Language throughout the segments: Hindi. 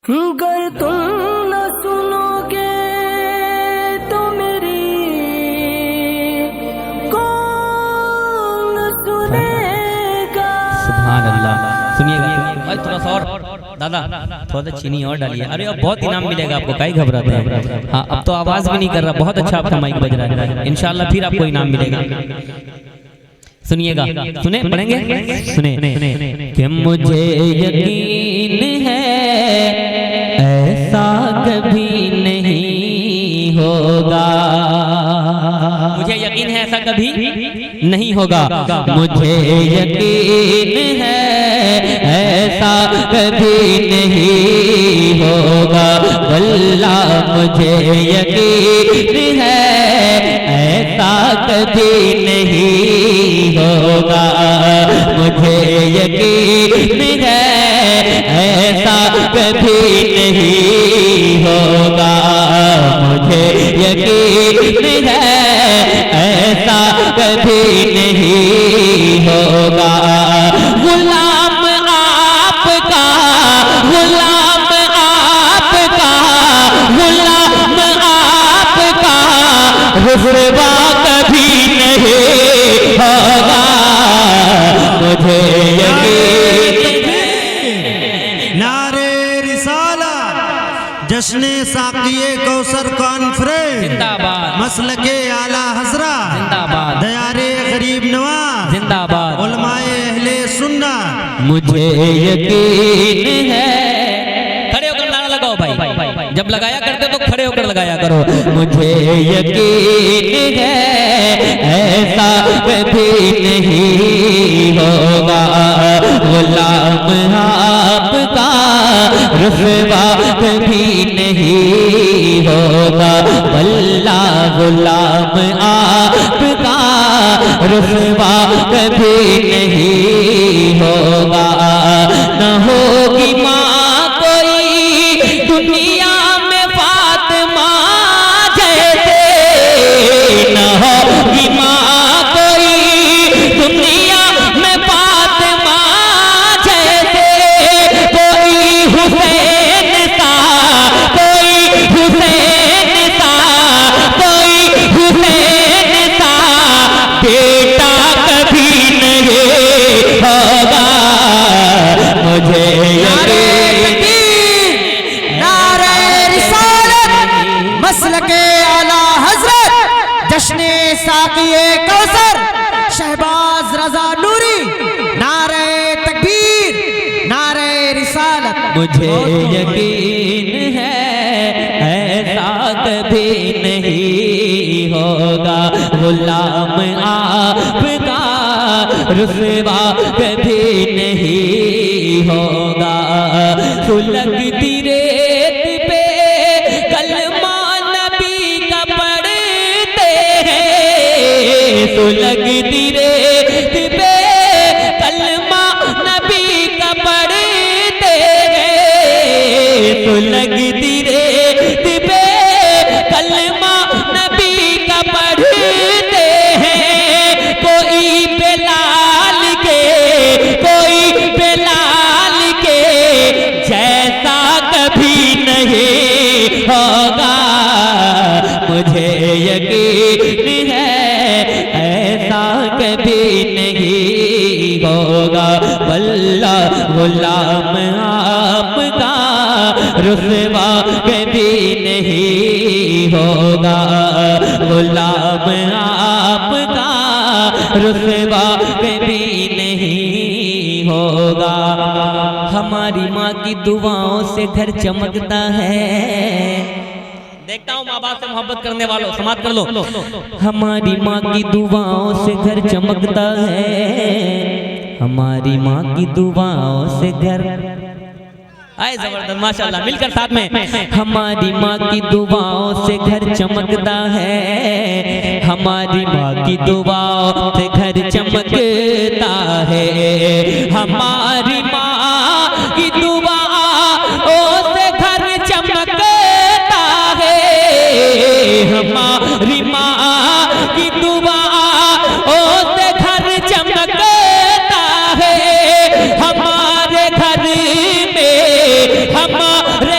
गर तुम न सुनोगे तो मेरी कौन सुनेगा। सुभान अल्लाह। सुनिएगा थोड़ा सा और दादा, थोड़ा सा चीनी और डालिए। अरे अब बहुत इनाम मिलेगा आपको, काहे घबराते हैं। हाँ अब तो आवाज भी नहीं कर रहा, बहुत अच्छा आपका माइक बज रहा है। इंशाल्लाह फिर आपको इनाम मिलेगा। सुनिएगा, सुने पढ़ेंगे, सुने कि मुझे यकीन है ऐसा कभी नहीं होगा। मुझे यकीन है ऐसा कभी नहीं होगा। मुझे यकीन है ऐसा कभी नहीं होगा। वल्लाह मुझे यकीन है ऐसा कभी नहीं होगा। मुझे यकीन है ऐसा कभी नहीं होगा। मुझे यकीन है ऐसा कभी नहीं होगा। गुलाम आपका, गुलाम आपका, गुलाम आपका रुसवा कभी नहीं होगा। मुझे यकीन। नारे रिसाला, जश्ने साकिए कौसर कॉन्फ्रेंस जिंदाबाद। मसलके आला हजरा जिंदाबाद। दयारे गरीब नवाज जिंदाबाद। उलमाए अहले सुन्ना। मुझे यकीन है। खड़े होकर नारा लगाओ भाई, जब लगाया करते तो खड़े होकर लगाया करो। मुझे यकीन है ऐसा कभी नहीं होगा। गुलाम आपका रुसवा कभी नहीं होगा। वल्लाह गुलाम आपका रुसवा कभी नहीं होगा। न होगी माँ कोई दुनिया में फातिमा जैसे। न होगी माँ कोई दुनिया में फातिमा जैसे। कोई हुसैन सा, कोई हुसैन सा, कोई हुसैन सा बेटा कभी नहीं होगा। मुझे यकीन। नारे रिसालत, मसलके आला हजरत, जश्ने साकिए कौसर, शहबाज रजा नूरी। नारे तकबीर, नारे रिसालत। मुझे यकीन है ऐसा कभी नहीं होगा। गुलाम आपका रुसवा कभी नहीं होगा। सुलगती रेत पे कलमा नबी का पढ़ते हैं। सुलगती रेत पे कलमा नबी का पढ़ते हैं। सुलगती रेत पे कलमा नबी का पढ़ते हैं। कोई बेलाल के, कोई बेलाल के जैसा कभी नहीं होगा। मुझे यकीन है ऐसा कभी नहीं होगा। वल्लाह गुलाम आपका रुसवा कभी नहीं होगा। गुलाम आपका रुसवा कभी नहीं होगा। हमारी माँ की दुआओं से घर चमकता है। देखता हूँ माँ बाप से मोहब्बत करने वालों, समाप्त कर लो। हमारी माँ की दुआओं से घर चमकता है। हमारी माँ की दुआओं से घर। आए जबरदस्त, माशाल्लाह, मिलकर साथ में। हमारी माँ की दुआओं से घर चमकता है। हमारी माँ की दुआओं से घर चमकता है। हमारी माँ की दुआओं से घर चमकता है। हमारी माँ की दुआओं से घर चमकता है। हमारे घर में हमारे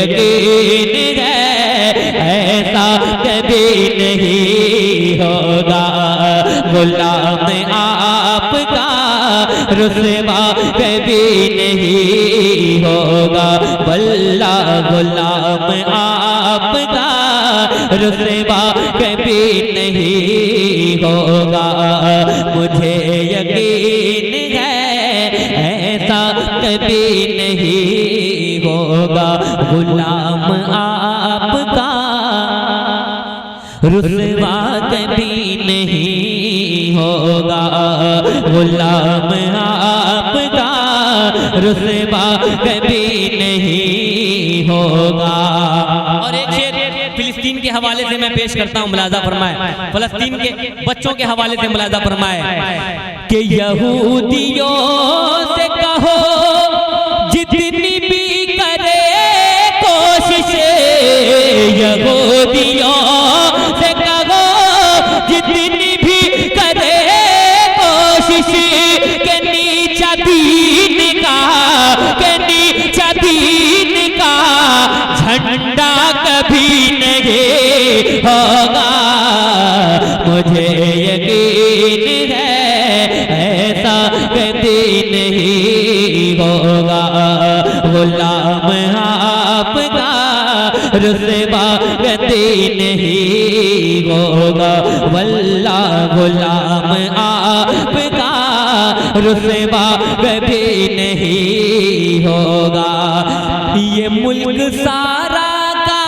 यकीन है ऐसा कभी नहीं होगा। गुलाम आपका रुसवा कभी नहीं होगा। वल्लाह गुलाम आपका रुसवा कभी नहीं होगा। मुझे यकीन है ऐसा कभी नहीं होगा। गुलाम आपका रुसवा कभी नहीं होगा। गुलाम आपका रुसवा कभी नहीं होगा। और एक शेर फिलिस्तीन के हवाले से मैं पेश करता हूँ, मुलाजा फरमाए। फलस्तीन के बच्चों के हवाले से मुलाजा फरमाए कि यहूदियों से कहो जितनी भी करे कोशिशें, यहूदियों से कहो जितनी भी करे कोशिश, के नीचा दीन का, के नीचा दीन का झंडा कभी नहीं होगा। मुझे यकीन है ऐसा कभी नहीं होगा। गुलाम आपका रुसवा कभी नहीं होगा। वल्लाह गुलाम आपका रुसवा कभी नहीं होगा। ये मुल्क सारा का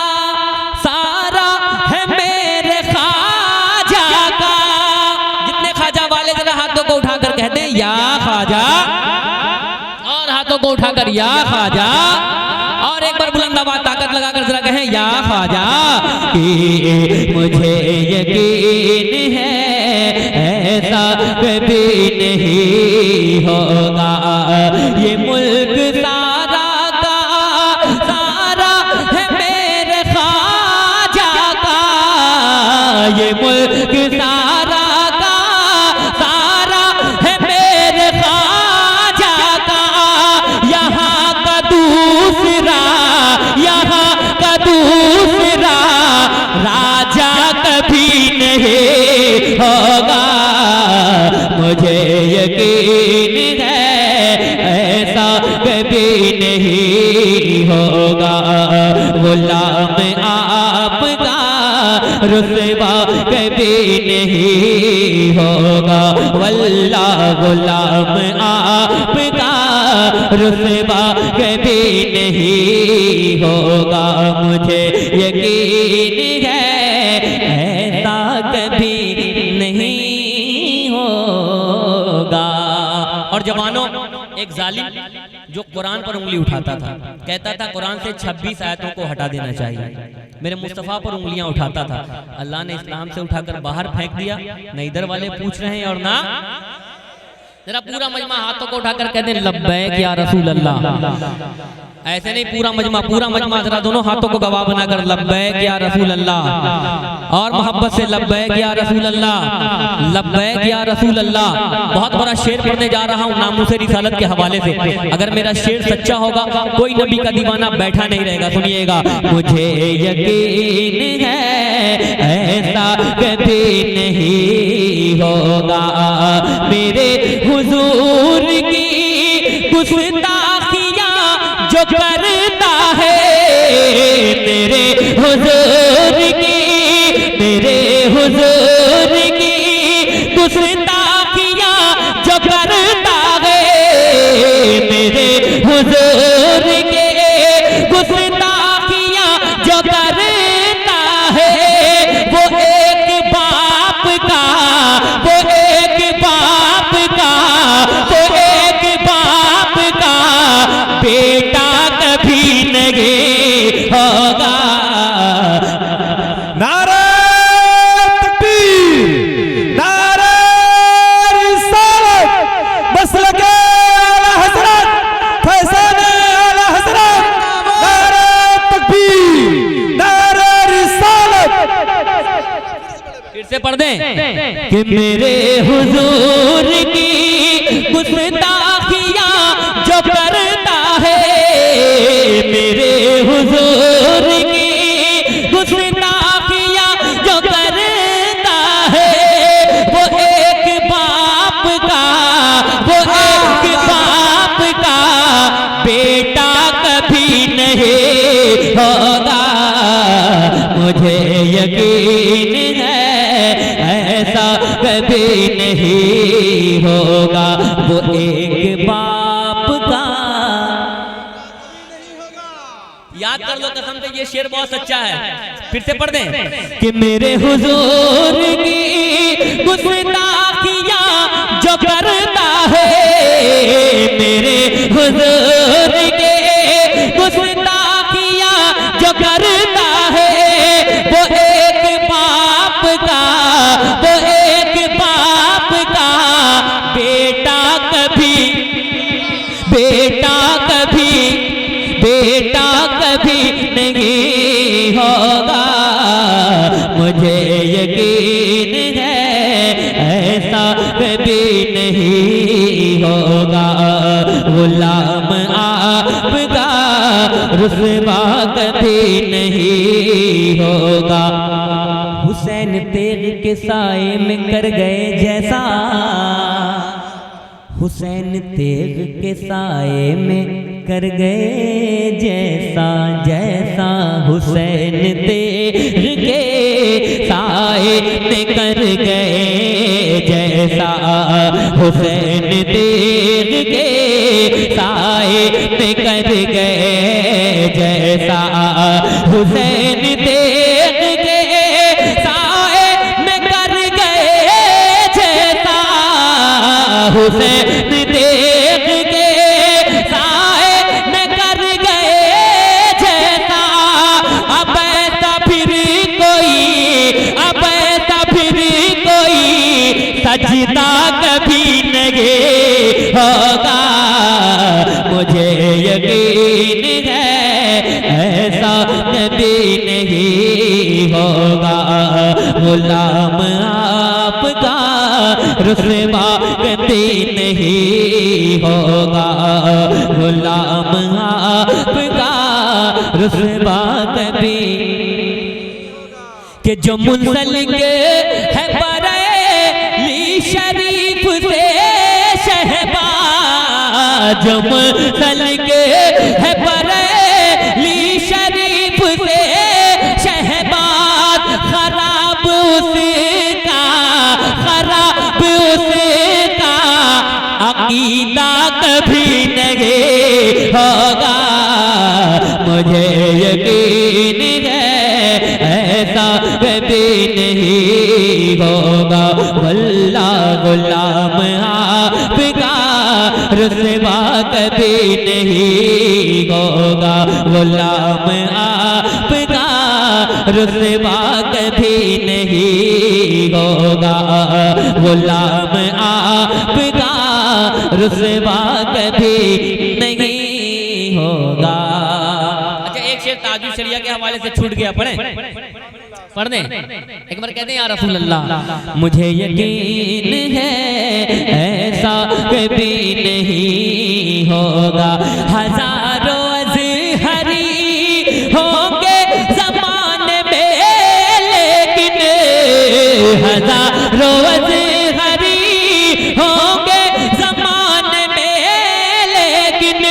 सारा है मेरे ख्वाजा का। जितने ख्वाजा वाले जरा हाथों को उठाकर कहते हैं या ख्वाजा, और हाथों को उठाकर या ख्वाजा, और एक बार बुलंद आवाज ताकत लगाकर जरा कहें या ख्वाजा। कि मुझे यकीन है ऐसा कभी नहीं होगा। ये मुल्क सारा का सारा है मेरे ख्वाजा का। ये मुल्क सारा का सारा है मेरे ख्वाजा का। यहाँ का दूसरा, यहाँ का दूसरा राजा कभी नहीं होगा। मुझे यकीन है ऐसा कभी नहीं होगा। गुलाम आपका रुसवा कभी नहीं होगा। वल्लाह गुलाम आपका रुसवा कभी नहीं होगा। मुझे यकीन है ऐसा कभी नहीं होगा। और जवानों, एक जालिम जो कुरान पर उंगली उठाता था, कहता था कुरान से 26 आयतों को हटा देना चाहिए, मेरे मुस्तफ़ा पर उंगलियां उठाता था। अल्लाह ने इस्लाम से उठाकर बाहर फेंक दिया। न इधर वाले पूछ रहे हैं और ना, जरा पूरा मजमा हाथों को उठाकर कहते हैं लब्बैक या रसूल अल्लाह। ऐसे नहीं, पूरा मजमा जरा दोनों हाथों को गवाह बनाकर लब्बैक या रसूल अल्लाह, और मोहब्बत से लब्बैक या रसूल अल्लाह, लब्बैक या रसूल अल्लाह। बहुत बड़ा शेर पढ़ने जा रहा हूँ नामूसे रिसालत के हवाले से। अगर मेरा शेर सच्चा होगा कोई नबी का दीवाना बैठा नहीं रहेगा। सुनिएगा, मुझे यकीन है ऐसा कभी नहीं होगा। मेरे हुजूर की गुस्ताखियां जो करता है, मेरे हुजूर की, मेरे हुजूर की गुस्ताखियां जो करता है, मेरे हुजूर के गुस्ताखियां जो करता है, वो एक बाप का, वो एक बाप का, वो एक बाप का बेटा कभी नहीं होगा। नारे तकबीर, नारे रिसालत, मसलके आला हज़रत, फैज़ाने आला हज़रत। नारे तकबीर, नारे रिसालत। फिर से पढ़ दें कि मेरे हुजूर की गुस्ताखियां जो करता है, मेरे हुजूर यकीन है ऐसा कभी नहीं होगा, वो एक बाप का। याद कर लो कसम से, ये शेर बहुत सच्चा है। फिर से पढ़ दें कि मेरे हुजूर की गुस्ताखियां जो करता है, मेरे हुजूर के गुस्ताखियां जो करता है, वो एक बाप का, वो एक बाप का बेटा कभी, बेटा कभी, बेटा कभी नहीं होगा। मुझे यकीन है ऐसा कभी नहीं होगा, गुलाम आपका रुसवा कभी नहीं होगा। हुसैन तेग के साए में कर गए जैसा, हुसैन तेग के साए में कर गए जैसा, जैसा हुसैन तेग के साए में कर गए जैसा, हुसैन तेग के साए में कर गए जैसा, हुसैन तेग के साए में कर गए जैसा, हुसैन तेग के साए में कर गए जैसा। अब ऐसा फिर कोई, अब ऐसा फिर कोई सजदा कभी नहीं होगा। मुझे यकीन है ऐसा कभी नहीं होगा, गुलाम आपका रुसवा कभी नहीं होगा, गुलाम आपका रुसवा कभी। कि जो मुंसलिक है बरेली शरीफ से शहबाज, जो मुंसलिक है बरेली शरीफ से शहबाज, खराब उसका, खराब उसका अकीदा कभी नहीं होगा। मुझे यकीन है ऐसा कभी नहीं होगा, वल्लाह गुलाम आपका रुसवा कभी नहीं होगा, गुलाम आपका रुसवा कभी नहीं होगा, गुलाम आपका रुसवा कभी नहीं होगा। अच्छा, एक शेर ताजु शरिया के हवाले से छूट गया, पढ़े पढ़ दें एक बार, कहते हैं या रसूल अल्लाह मुझे यकीन है ऐसा कभी नहीं होगा, हजारों अज़हरी होंगे ज़माने में, लेकिन हजारों अज़हरी होंगे ज़माने में, लेकिन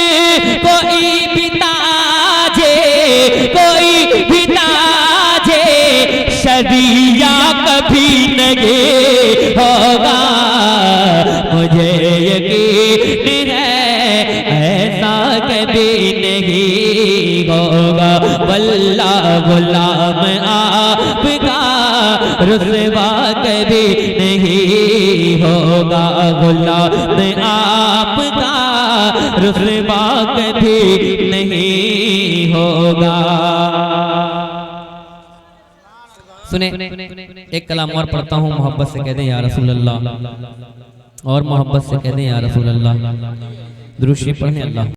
कोई भी ताजे, कोई भी ताजे शरिया कभी नहीं होगा। मुझे यकीन है ऐसा कभी नहीं होगा, वल्लाह गुलाम आपका रुसवा कभी नहीं होगा, गुलाम आपका रुसवा कभी नहीं होगा। सुने एक कलाम और पढ़ता हूँ, मोहब्बत से कह दें या रसूल अल्लाह, और मोहब्बत से कह दें या रसूल अल्लाह, दुरूद शरीफ पढ़ें अल्लाह।